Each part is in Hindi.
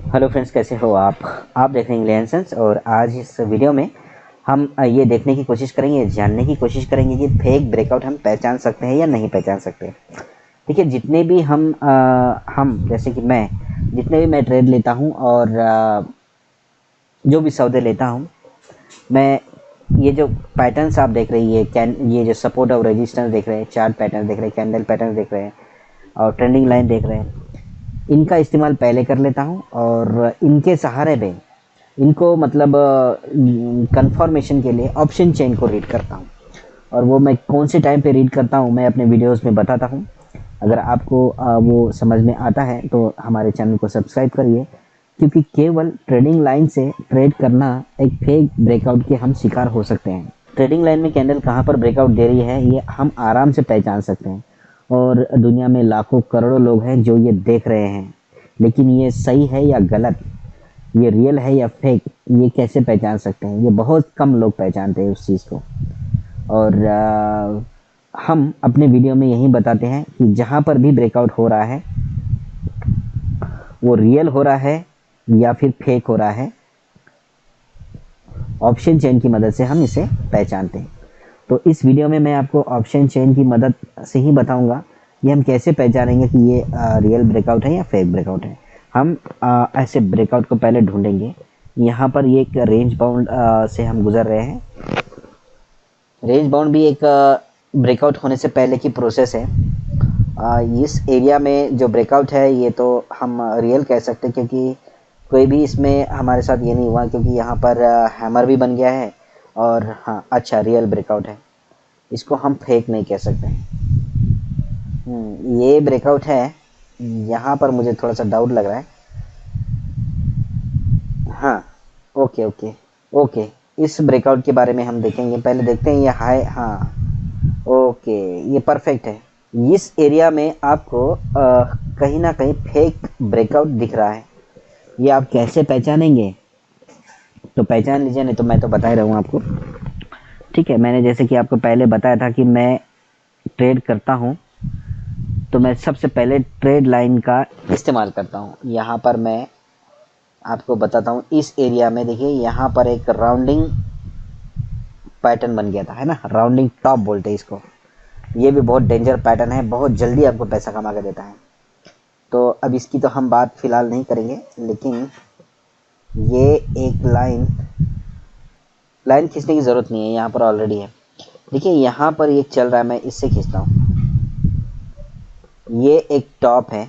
हेलो फ्रेंड्स, कैसे हो आप देख रहे हैं इंग्लिश सेंस। और आज इस वीडियो में हम ये देखने की कोशिश करेंगे, जानने की कोशिश करेंगे कि फेक ब्रेकआउट हम पहचान सकते हैं या नहीं पहचान सकते। देखिए, जितने भी हम जैसे कि मैं जितने भी मैं ट्रेड लेता हूं और जो भी सौदे लेता हूं, मैं ये जो पैटर्न्स आप देख रही है, ये जो सपोर्ट और रेजिस्टेंस देख रहे हैं, चार्ट पैटर्न देख रहे हैं, कैंडल पैटर्न देख रहे हैं और ट्रेंडिंग लाइन देख रहे हैं, इनका इस्तेमाल पहले कर लेता हूं और इनके सहारे पे इनको मतलब कंफर्मेशन के लिए ऑप्शन चेन को रीड करता हूं। और वो मैं कौन से टाइम पे रीड करता हूं मैं अपने वीडियोस में बताता हूं। अगर आपको वो समझ में आता है तो हमारे चैनल को सब्सक्राइब करिए, क्योंकि केवल ट्रेडिंग लाइन से ट्रेड करना एक फेक ब्रेकआउट के हम शिकार हो सकते हैं। ट्रेडिंग लाइन में कैंडल कहाँ पर ब्रेकआउट दे रही है ये हम आराम से पहचान सकते हैं, और दुनिया में लाखों करोड़ों लोग हैं जो ये देख रहे हैं, लेकिन ये सही है या गलत, ये रियल है या फेक, ये कैसे पहचान सकते हैं? ये बहुत कम लोग पहचानते हैं उस चीज़ को। और हम अपने वीडियो में यही बताते हैं कि जहाँ पर भी ब्रेकआउट हो रहा है वो रियल हो रहा है या फिर फेक हो रहा है, ऑप्शन चेन की मदद से हम इसे पहचानते हैं। तो इस वीडियो में मैं आपको ऑप्शन चेन की मदद से ही बताऊंगा कि हम कैसे पहचानेंगे कि ये रियल ब्रेकआउट है या फेक ब्रेकआउट है। हम ऐसे ब्रेकआउट को पहले ढूंढेंगे। यहाँ पर ये एक रेंज बाउंड से हम गुजर रहे हैं। रेंज बाउंड भी एक ब्रेकआउट होने से पहले की प्रोसेस है। इस एरिया में जो ब्रेकआउट है ये तो हम रियल कह सकते हैं, क्योंकि कोई भी इसमें हमारे साथ ये नहीं हुआ, क्योंकि यहाँ पर हैमर भी बन गया है। और हाँ, अच्छा, रियल ब्रेकआउट है, इसको हम फेक नहीं कह सकते। ये ब्रेकआउट है। यहाँ पर मुझे थोड़ा सा डाउट लग रहा है। हाँ, ओके ओके ओके, इस ब्रेकआउट के बारे में हम देखेंगे। पहले देखते हैं ये हाई। हाँ, ओके, ये परफेक्ट है। इस एरिया में आपको कहीं ना कहीं फेक ब्रेकआउट दिख रहा है। ये आप कैसे पहचानेंगे? तो पहचान लीजिए, नहीं तो मैं तो बता ही रहा हूँ आपको। ठीक है, मैंने जैसे कि आपको पहले बताया था कि मैं ट्रेड करता हूँ, तो मैं सबसे पहले ट्रेड लाइन का इस्तेमाल करता हूँ। यहाँ पर मैं आपको बताता हूँ, इस एरिया में देखिए, यहाँ पर एक राउंडिंग पैटर्न बन गया था, है ना, राउंडिंग टॉप बोलते हैं इसको। ये भी बहुत डेंजर पैटर्न है, बहुत जल्दी आपको पैसा कमा कर देता है। तो अब इसकी तो हम बात फिलहाल नहीं करेंगे, लेकिन ये एक लाइन खींचने की ज़रूरत नहीं है, यहाँ पर ऑलरेडी है। देखिए, यहाँ पर ये चल रहा है, मैं इससे खींचता हूँ। ये एक टॉप है,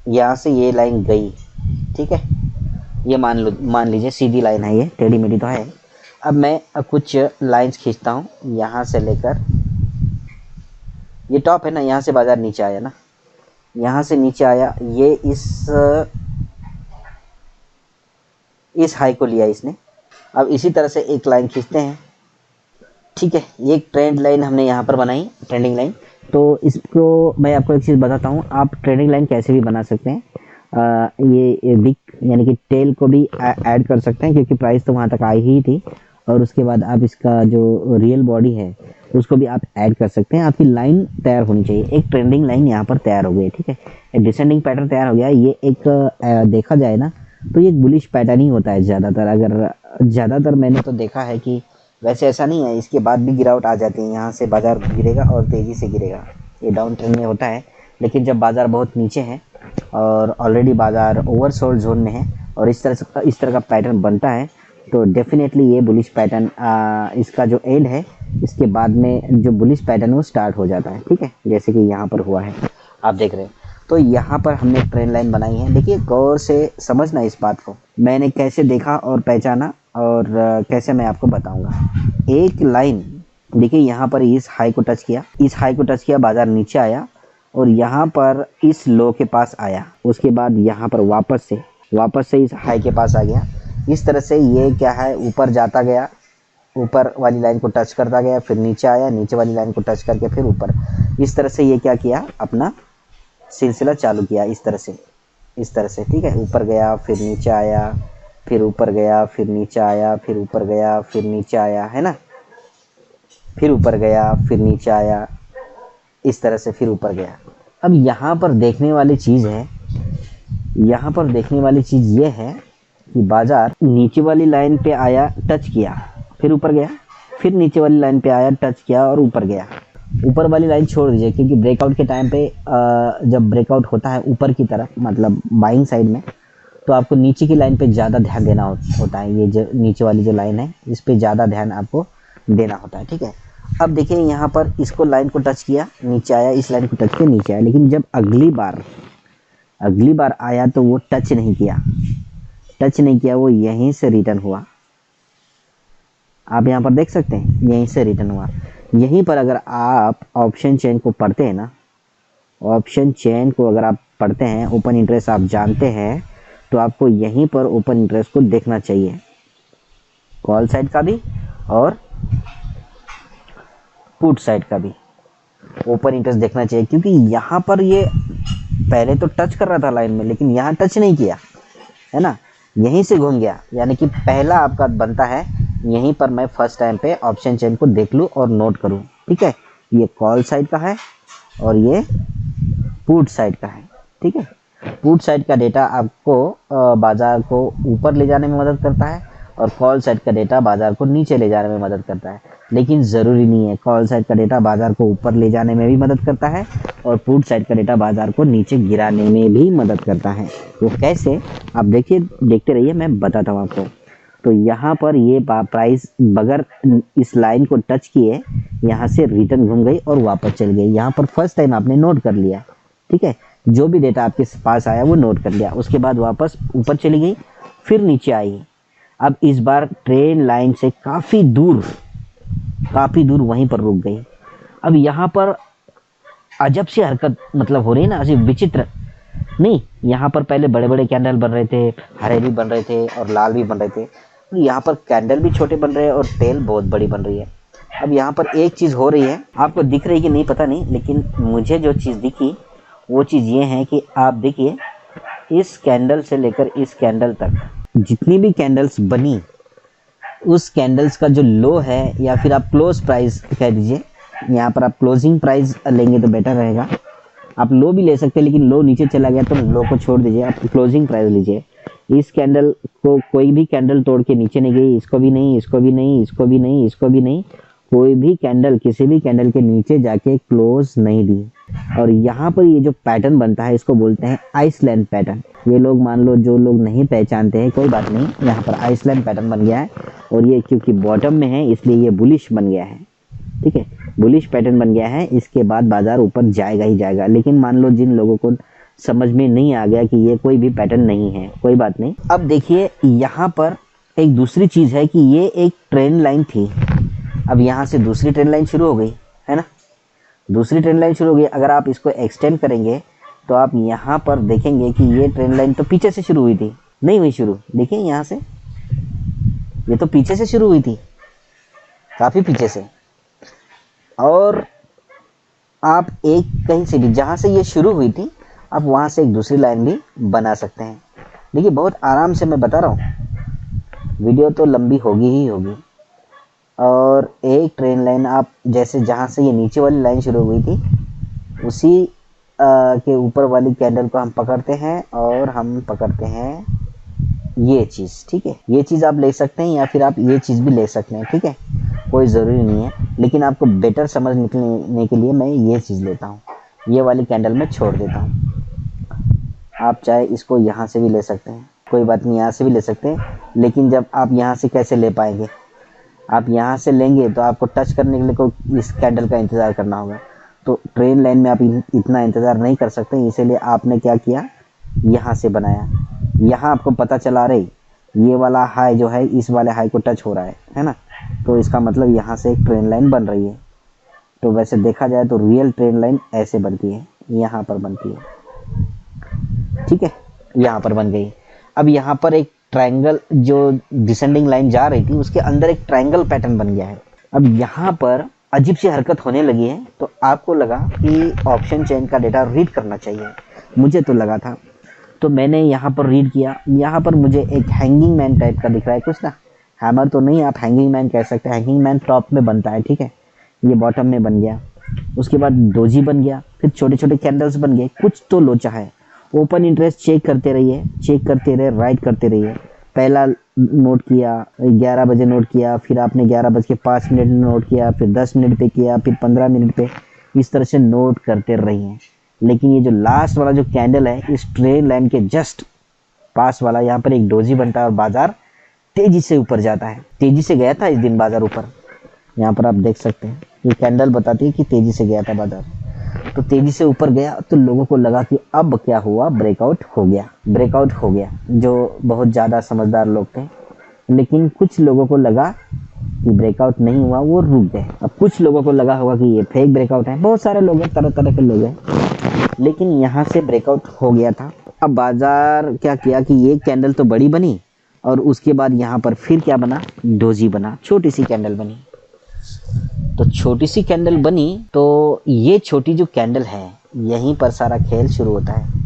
यहाँ से ये लाइन गई, ठीक है, ये मान लीजिए सीधी लाइन है, ये टेढ़ी मेढ़ी तो है। अब मैं कुछ लाइंस खींचता हूँ, यहाँ से लेकर, ये टॉप है ना, यहाँ से बाजार नीचे आया ना, यहाँ से नीचे आया, ये इस हाई को लिया इसने। अब इसी तरह से एक लाइन खींचते हैं, ठीक है, ये एक ट्रेंड लाइन हमने यहाँ पर बनाई, ट्रेंडिंग लाइन। तो इसको मैं आपको एक चीज़ बताता हूँ, आप ट्रेंडिंग लाइन कैसे भी बना सकते हैं। ये विक यानी कि टेल को भी ऐड कर सकते हैं, क्योंकि प्राइस तो वहाँ तक आई ही थी। और उसके बाद आप इसका जो रियल बॉडी है उसको भी आप ऐड कर सकते हैं। आपकी लाइन तैयार होनी चाहिए। एक ट्रेंडिंग लाइन यहाँ पर तैयार हो गई, ठीक है, एक डिसेंडिंग पैटर्न तैयार हो गया। ये एक देखा जाए ना तो ये एक बुलिश पैटर्न ही होता है ज़्यादातर। अगर ज़्यादातर मैंने तो देखा है कि वैसे ऐसा नहीं है, इसके बाद भी गिरावट आ जाती है। यहाँ से बाजार गिरेगा और तेज़ी से गिरेगा, ये डाउन ट्रेंड में होता है। लेकिन जब बाजार बहुत नीचे है और ऑलरेडी बाजार ओवरसोल्ड जोन में है और इस तरह का पैटर्न बनता है, तो डेफिनेटली ये बुलिश पैटर्न, इसका जो एंड है, इसके बाद में जो बुलिश पैटर्न वो स्टार्ट हो जाता है, ठीक है, जैसे कि यहाँ पर हुआ है, आप देख रहे हैं। तो यहाँ पर हमने ट्रेंड लाइन बनाई है। देखिए, गौर से समझना इस बात को, मैंने कैसे देखा और पहचाना, और कैसे मैं आपको बताऊंगा। एक लाइन देखिए, यहाँ पर इस हाई को टच किया, इस हाई को टच किया, बाजार नीचे आया और यहाँ पर इस लो के पास आया। उसके बाद यहाँ पर वापस से इस हाई के पास आ गया। इस तरह से ये क्या है, ऊपर जाता गया, ऊपर वाली लाइन को टच करता गया, फिर नीचे आया, नीचे वाली लाइन को टच करके फिर ऊपर। इस तरह से ये क्या किया, अपना सिलसिला चालू किया, इस तरह से, ठीक है। ऊपर गया, फिर नीचे आया, फिर ऊपर गया, फिर नीचे आया, फिर ऊपर गया, फिर नीचे आया, है ना, फिर ऊपर गया, फिर नीचे आया, इस तरह से फिर ऊपर गया। अब यहाँ पर देखने वाली चीज़ है, यहाँ पर देखने वाली चीज़ ये है कि बाजार नीचे वाली लाइन पे आया, टच किया, फिर ऊपर गया, फिर नीचे वाली लाइन पे आया, टच किया और ऊपर गया। ऊपर वाली लाइन छोड़ दीजिए, क्योंकि ब्रेकआउट के टाइम पे जब ब्रेकआउट होता है ऊपर की तरफ, मतलब बाइंग साइड में, तो आपको नीचे की लाइन पे ज़्यादा ध्यान देना होता है। ये जो नीचे वाली जो लाइन है, इस पे ज़्यादा ध्यान आपको देना होता है, ठीक है। अब देखिए यहाँ पर इसको लाइन को टच किया, नीचे आया, इस लाइन को टच किया, नीचे आया, लेकिन जब अगली बार आया तो वो टच नहीं किया, वो यहीं से रिटर्न हुआ। आप यहाँ पर देख सकते हैं, यहीं से रिटर्न हुआ। यहीं पर अगर आप ऑप्शन चेन को पढ़ते हैं ना, ऑप्शन चेन को अगर आप पढ़ते हैं, ओपन इंटरेस्ट आप जानते हैं, तो आपको यहीं पर ओपन इंटरेस्ट को देखना चाहिए, कॉल साइड का भी और पुट साइड का भी ओपन इंटरेस्ट देखना चाहिए। क्योंकि यहाँ पर ये पहले तो टच कर रहा था लाइन में, लेकिन यहाँ टच नहीं किया है ना, यहीं से घूम गया। यानी कि पहला आपका बनता है यहीं पर मैं फर्स्ट टाइम पे ऑप्शन चेन को देख लूँ और नोट करूँ, ठीक है। ये कॉल साइड का है और ये पुट साइड का है, ठीक है। पुट साइड का डेटा आपको बाजार को ऊपर ले जाने में मदद करता है और कॉल साइड का डेटा बाजार को नीचे ले जाने में मदद करता है। लेकिन ज़रूरी नहीं है, कॉल साइड का डेटा बाजार को ऊपर ले जाने में भी मदद करता है और पुट साइड का डेटा बाजार को नीचे गिराने में भी मदद करता है। वो कैसे, आप देखिए, देखते रहिए, मैं बताता हूँ आपको। तो यहाँ पर ये प्राइस बगैर इस लाइन को टच किए यहाँ से रिटर्न घूम गई और वापस चल गई। यहाँ पर फर्स्ट टाइम आपने नोट कर लिया, ठीक है, जो भी डेटा आपके पास आया वो नोट कर लिया। उसके बाद वापस ऊपर चली गई, फिर नीचे आई। अब इस बार ट्रेन लाइन से काफ़ी दूर वहीं पर रुक गई। अब यहाँ पर अजब सी हरकत मतलब हो रही है ना, अजीब विचित्र नहीं। यहाँ पर पहले बड़े बड़े कैंडल बन रहे थे, हरे भी बन रहे थे और लाल भी बन रहे थे। यहाँ पर कैंडल भी छोटे बन रहे हैं और टेल बहुत बड़ी बन रही है। अब यहाँ पर एक चीज़ हो रही है, आपको दिख रही है कि नहीं पता नहीं, लेकिन मुझे जो चीज़ दिखी वो चीज़ ये है कि आप देखिए, इस कैंडल से लेकर इस कैंडल तक जितनी भी कैंडल्स बनी, उस कैंडल्स का जो लो है, या फिर आप क्लोज प्राइस कह दीजिए, यहाँ पर आप क्लोजिंग प्राइस लेंगे तो बेटर रहेगा। आप लो भी ले सकते हैं, लेकिन लो नीचे चला गया तो लो को छोड़ दीजिए, आप क्लोजिंग प्राइस लीजिए। इस कैंडल को कोई भी कैंडल तोड़ के नीचे नहीं गई, इसको भी नहीं, इसको भी नहीं, इसको भी नहीं, इसको भी नहीं, कोई भी कैंडल किसी भी कैंडल के नीचे जाके क्लोज नहीं दी। और यहाँ पर ये जो पैटर्न बनता है, इसको बोलते हैं आइसलैंड पैटर्न। ये लोग, मान लो जो लोग नहीं पहचानते हैं, कोई बात नहीं, यहाँ पर आइसलैंड पैटर्न बन गया है और ये क्योंकि बॉटम में है इसलिए ये बुलिश बन गया है, ठीक है, बुलिश पैटर्न बन गया है। इसके बाद बाजार ऊपर जाएगा ही जाएगा। लेकिन मान लो जिन लोगों को समझ में नहीं आ गया कि ये कोई भी पैटर्न नहीं है, कोई बात नहीं। अब देखिए, यहाँ पर एक दूसरी चीज़ है कि ये एक ट्रेंड लाइन थी, अब यहाँ से दूसरी ट्रेंड लाइन शुरू हो गई है ना, दूसरी ट्रेंड लाइन शुरू हो गई। अगर आप इसको एक्सटेंड करेंगे तो आप यहाँ पर देखेंगे कि ये ट्रेंड लाइन तो पीछे से शुरू हुई थी, नहीं हुई शुरू, देखिए यहाँ से, ये तो पीछे से शुरू हुई थी, काफ़ी पीछे से। और आप एक कहीं से भी, जहाँ से ये शुरू हुई थी, आप वहाँ से एक दूसरी लाइन भी बना सकते हैं। देखिए, बहुत आराम से मैं बता रहा हूँ, वीडियो तो लंबी होगी ही होगी। और एक ट्रेन लाइन आप जैसे, जहाँ से ये नीचे वाली लाइन शुरू हुई थी, उसी के ऊपर वाली कैंडल को हम पकड़ते हैं और हम पकड़ते हैं ये चीज़, ठीक है। ये चीज़ आप ले सकते हैं या फिर आप ये चीज़ भी ले सकते हैं, ठीक है, कोई ज़रूरी नहीं है। लेकिन आपको बेटर समझ निकलने के लिए मैं ये चीज़ लेता हूँ, ये वाली कैंडल में छोड़ देता हूँ। आप चाहे इसको यहाँ से भी ले सकते हैं, कोई बात नहीं, यहाँ से भी ले सकते हैं। लेकिन जब आप यहाँ से कैसे ले पाएंगे, आप यहाँ से लेंगे तो आपको टच करने के लिए कोई इस कैंडल का इंतज़ार करना होगा। तो ट्रेन लाइन में आप इतना इंतज़ार नहीं कर सकते, इसीलिए आपने क्या किया, यहाँ से बनाया। यहाँ आपको पता चला रही ये वाला हाई जो है इस वाले हाई को टच हो रहा है ना, तो इसका मतलब यहाँ से एक ट्रेन लाइन बन रही है। तो वैसे देखा जाए तो रियल ट्रेन लाइन ऐसे बनती है, यहाँ पर बनती है, ठीक है, यहाँ पर बन गई। अब यहाँ पर एक ट्रायंगल, जो डिसेंडिंग लाइन जा रही थी उसके अंदर एक ट्रायंगल पैटर्न बन गया है। अब यहाँ पर अजीब सी हरकत होने लगी है, तो आपको लगा कि ऑप्शन चेन का डेटा रीड करना चाहिए, मुझे तो लगा था, तो मैंने यहाँ पर रीड किया। यहाँ पर मुझे एक हैंगिंग मैन टाइप का दिख रहा है कुछ ना, हैमर तो नहीं, आप हैंगिंग मैन कह सकते हैं। हैंगिंग मैन टॉप में बनता है, ठीक है, ये बॉटम में बन गया। उसके बाद डोजी बन गया, फिर छोटे छोटे कैंडल्स बन गए, कुछ तो लोचा है। ओपन इंटरेस्ट चेक करते रहिए, चेक करते रहे, राइट करते रहिए। पहला नोट किया 11 बजे नोट किया, फिर आपने 11:05 नोट किया, फिर 10 मिनट पे किया, फिर 15 मिनट पे, इस तरह से नोट करते रहिए। लेकिन ये जो लास्ट वाला जो कैंडल है, इस ट्रेंड लाइन के जस्ट पास वाला, यहाँ पर एक डोजी बनता है और बाजार तेजी से ऊपर जाता है। तेजी से गया था इस दिन बाजार ऊपर, यहाँ पर आप देख सकते हैं, ये कैंडल बताती है कि तेजी से गया था बाजार। तो तेजी से ऊपर गया तो लोगों को लगा कि अब क्या हुआ, ब्रेकआउट हो गया, ब्रेकआउट हो गया, जो बहुत ज़्यादा समझदार लोग थे। लेकिन कुछ लोगों को लगा कि ब्रेकआउट नहीं हुआ, वो रुक गए। अब कुछ लोगों को लगा होगा कि ये फेक ब्रेकआउट है, बहुत सारे लोग हैं, तरह तरह के लोग हैं, लेकिन यहाँ से ब्रेकआउट हो गया था। अब बाजार क्या किया कि ये कैंडल तो बड़ी बनी और उसके बाद यहाँ पर फिर क्या बना, डोजी बना, छोटी सी कैंडल बनी। तो छोटी सी कैंडल बनी तो ये छोटी जो कैंडल है, यहीं पर सारा खेल शुरू होता है।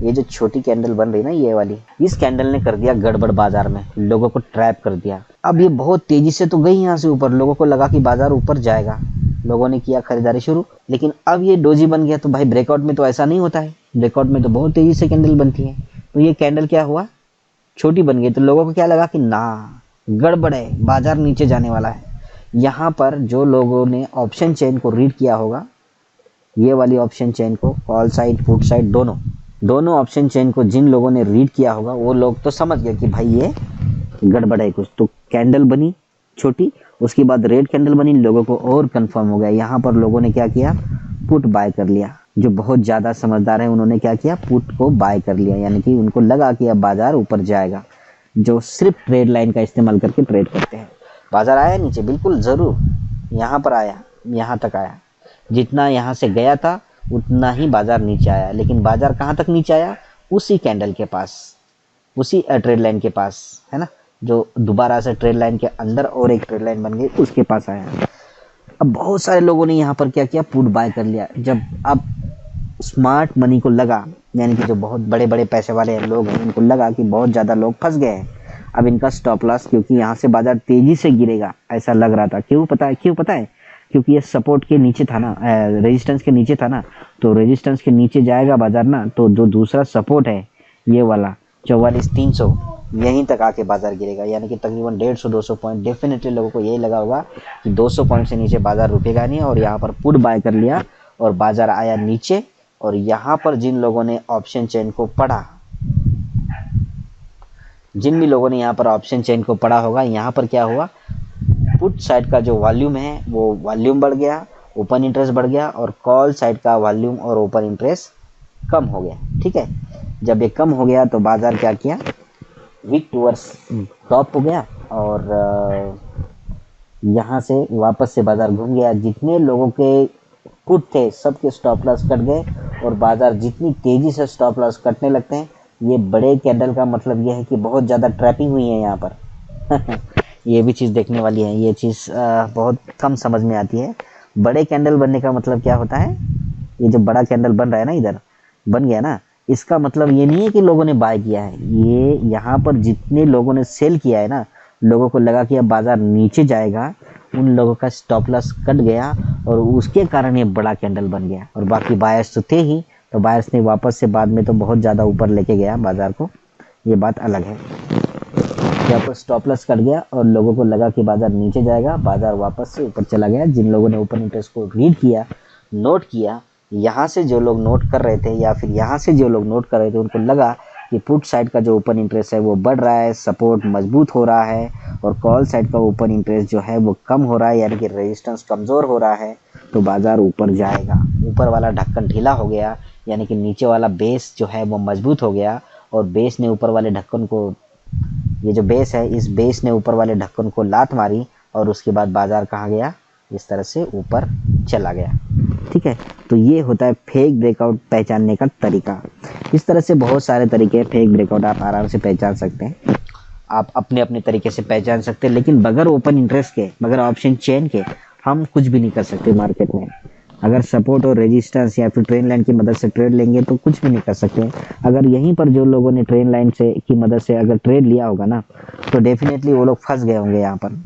ये जो छोटी कैंडल बन रही ना, ये वाली, इस कैंडल ने कर दिया गड़बड़ बाजार में, लोगों को ट्रैप कर दिया। अब ये बहुत तेजी से तो गई यहाँ से ऊपर, लोगों को लगा कि बाजार ऊपर जाएगा, लोगों ने किया खरीदारी शुरू। लेकिन अब ये डोजी बन गया। तो भाई ब्रेकआउट में तो ऐसा नहीं होता है, ब्रेकआउट में तो बहुत तेजी से कैंडल बनती है। तो ये कैंडल क्या हुआ, छोटी बन गई। तो लोगों को क्या लगा कि ना, गड़बड़ है, बाजार नीचे जाने वाला है। यहाँ पर जो लोगों ने ऑप्शन चेन को रीड किया होगा, ये वाली ऑप्शन चेन को, कॉल साइड पुट साइड दोनों ऑप्शन चेन को जिन लोगों ने रीड किया होगा, वो लोग तो समझ गए कि भाई ये गड़बड़ है कुछ। तो कैंडल बनी छोटी, उसके बाद रेड कैंडल बनी, लोगों को और कंफर्म हो गया। यहाँ पर लोगों ने क्या किया, पुट बाय कर लिया। जो बहुत ज़्यादा समझदार है उन्होंने क्या किया, पुट को बाय कर लिया, यानी कि उनको लगा कि अब बाजार ऊपर जाएगा। जो सिर्फ ट्रेड लाइन का इस्तेमाल करके ट्रेड करते हैं। बाजार आया नीचे, बिल्कुल ज़रूर, यहाँ पर आया, यहाँ तक आया, जितना यहाँ से गया था उतना ही बाजार नीचे आया। लेकिन बाजार कहाँ तक नीचे आया, उसी कैंडल के पास, उसी ट्रेड लाइन के पास, है ना, जो दोबारा से ट्रेड लाइन के अंदर और एक ट्रेड लाइन बन गई, उसके पास आया। अब बहुत सारे लोगों ने यहाँ पर क्या किया, पुट बाय कर लिया। जब अब स्मार्ट मनी को लगा, यानी कि जो बहुत बड़े बड़े पैसे वाले लोग हैं, उनको लगा कि बहुत ज़्यादा लोग फंस गए हैं, अब इनका स्टॉप लॉस, क्योंकि यहाँ से बाजार तेजी से गिरेगा ऐसा लग रहा था। क्यों पता है, क्योंकि ये सपोर्ट के नीचे था ना, रेजिस्टेंस के नीचे था ना, तो रेजिस्टेंस के नीचे जाएगा बाजार ना, तो जो दूसरा सपोर्ट है ये वाला 44,300, यहीं तक आके बाजार गिरेगा। यानी कि तकरीबन 150-200 पॉइंट। डेफिनेटली लोगों को यही लगा होगा कि 200 पॉइंट से नीचे बाजार रुकेगा नहीं, और यहाँ पर पुट बाय कर लिया और बाजार आया नीचे। और यहाँ पर जिन लोगों ने ऑप्शन चेन को पढ़ा, जिन भी लोगों ने यहाँ पर ऑप्शन चेन को पढ़ा होगा, यहाँ पर क्या हुआ, पुट साइड का जो वॉल्यूम है वो वॉल्यूम बढ़ गया, ओपन इंटरेस्ट बढ़ गया, और कॉल साइड का वॉल्यूम और ओपन इंटरेस्ट कम हो गया। ठीक है, जब ये कम हो गया तो बाजार क्या किया, वीक टूवर्ड्स टॉप हो गया, और यहाँ से वापस से बाजार घूम गया। जितने लोगों के पुट थे सबके स्टॉप लॉस कट गए, और बाजार जितनी तेजी से स्टॉप लॉस कटने लगते हैं, ये बड़े कैंडल का मतलब ये है कि बहुत ज़्यादा ट्रैपिंग हुई है यहाँ पर। ये भी चीज़ देखने वाली है, ये चीज़ बहुत कम समझ में आती है। बड़े कैंडल बनने का मतलब क्या होता है, ये जो बड़ा कैंडल बन रहा है ना, इधर बन गया ना, इसका मतलब ये नहीं है कि लोगों ने बाय किया है। ये यहाँ पर जितने लोगों ने सेल किया है ना, लोगों को लगा कि अब बाजार नीचे जाएगा, उन लोगों का स्टॉप लॉस कट गया, और उसके कारण ये बड़ा कैंडल बन गया। और बाकी बायर्स तो थे ही, तो बायर्स ने वापस से बाद में तो बहुत ज़्यादा ऊपर लेके गया बाजार को, ये बात अलग है। यहाँ पर स्टॉप लॉस कट गया और लोगों को लगा कि बाजार नीचे जाएगा, बाजार वापस से ऊपर चला गया। जिन लोगों ने ओपन इंटरेस्ट को रीड किया, नोट किया, यहाँ से जो लोग नोट कर रहे थे या फिर यहाँ से जो लोग नोट कर रहे थे, उनको लगा कि पुट साइड का जो ओपन इंटरेस्ट है वो बढ़ रहा है, सपोर्ट मजबूत हो रहा है, और कॉल साइड का ओपन इंटरेस्ट जो है वो कम हो रहा है, यानी कि रेजिस्टेंस कमज़ोर हो रहा है, तो बाजार ऊपर जाएगा। ऊपर वाला ढक्कन ढीला हो गया, यानी कि नीचे वाला बेस जो है वो मजबूत हो गया, और बेस ने ऊपर वाले ढक्कन को, ये जो बेस है, इस बेस ने ऊपर वाले ढक्कन को लात मारी, और उसके बाद बाजार कहाँ गया, इस तरह से ऊपर चला गया। ठीक है, तो ये होता है फेक ब्रेकआउट पहचानने का तरीका। इस तरह से बहुत सारे तरीके हैं, फेक ब्रेकआउट आप आराम से पहचान सकते हैं, आप अपने अपने तरीके से पहचान सकते हैं। लेकिन बगैर ओपन इंटरेस्ट के, बगैर ऑप्शन चेन के हम कुछ भी नहीं कर सकते मार्केट में। अगर सपोर्ट और रेजिस्टेंस या फिर ट्रेन लाइन की मदद से ट्रेड लेंगे तो कुछ भी नहीं कर सकते। अगर यहीं पर जो लोगों ने ट्रेन लाइन से की मदद से अगर ट्रेड लिया होगा ना, तो डेफिनेटली वो लोग फंस गए होंगे, यहाँ पर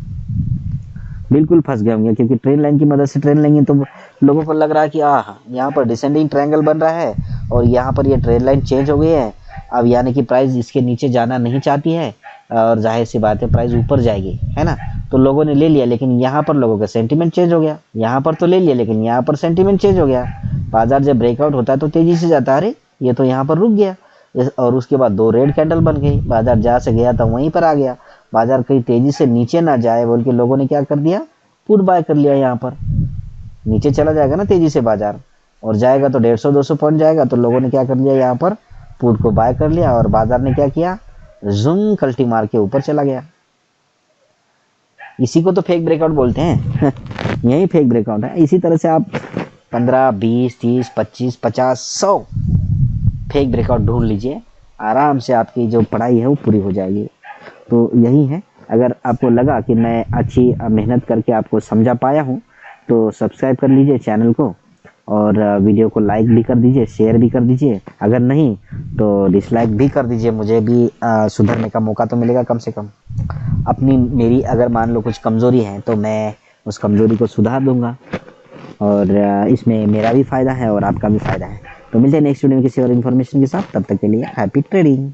बिल्कुल फंस गए होंगे। क्योंकि ट्रेन लाइन की मदद से ट्रेन लेंगे तो लोगों को लग रहा है कि यहाँ पर डिसेंडिंग ट्रायंगल बन रहा है, और यहाँ पर ये ट्रेंड लाइन चेंज हो गई है। अब यानी कि प्राइस इसके नीचे जाना नहीं चाहती है और जाहिर सी बात है प्राइस ऊपर जाएगी, है ना। तो लोगों ने ले लिया, लेकिन यहाँ पर लोगों का सेंटीमेंट चेंज हो गया। यहाँ पर तो ले लिया, लेकिन यहाँ पर सेंटीमेंट चेंज हो गया। बाजार जब ब्रेकआउट होता है तो तेजी से जाता है, अरे ये तो यहाँ पर रुक गया, और उसके बाद 2 रेड कैंडल बन गई। बाजार जा से गया था वहीं पर आ गया। बाजार कहीं तेजी से नीचे ना जाए बोल के लोगों ने क्या कर दिया, पुट बाय कर लिया। यहाँ पर नीचे चला जाएगा ना तेजी से बाजार, और जाएगा तो 150-200 पॉइंट जाएगा, तो लोगों ने क्या कर लिया, यहाँ पर पुट को बाय कर लिया और बाजार ने क्या किया, जूम कल्टी मार के ऊपर चला गया। इसी को तो फेक ब्रेकआउट बोलते हैं। यही फेक ब्रेकआउट है। इसी तरह से आप 15, 20, 30, 25, 50, 100 फेक ब्रेकआउट ढूंढ लीजिए, आराम से आपकी जो पढ़ाई है वो पूरी हो जाएगी। तो यही है। अगर आपको लगा कि मैं अच्छी मेहनत करके आपको समझा पाया हूँ तो सब्सक्राइब कर लीजिए चैनल को, और वीडियो को लाइक भी कर दीजिए, शेयर भी कर दीजिए। अगर नहीं तो डिसलाइक भी कर दीजिए, मुझे भी सुधरने का मौका तो मिलेगा कम से कम। अपनी मेरी अगर मान लो कुछ कमज़ोरी है तो मैं उस कमज़ोरी को सुधार दूंगा, और इसमें मेरा भी फ़ायदा है और आपका भी फ़ायदा है। तो मिलते हैं नेक्स्ट वीडियो में किसी और इन्फॉर्मेशन के साथ। तब तक के लिए हैप्पी ट्रेडिंग।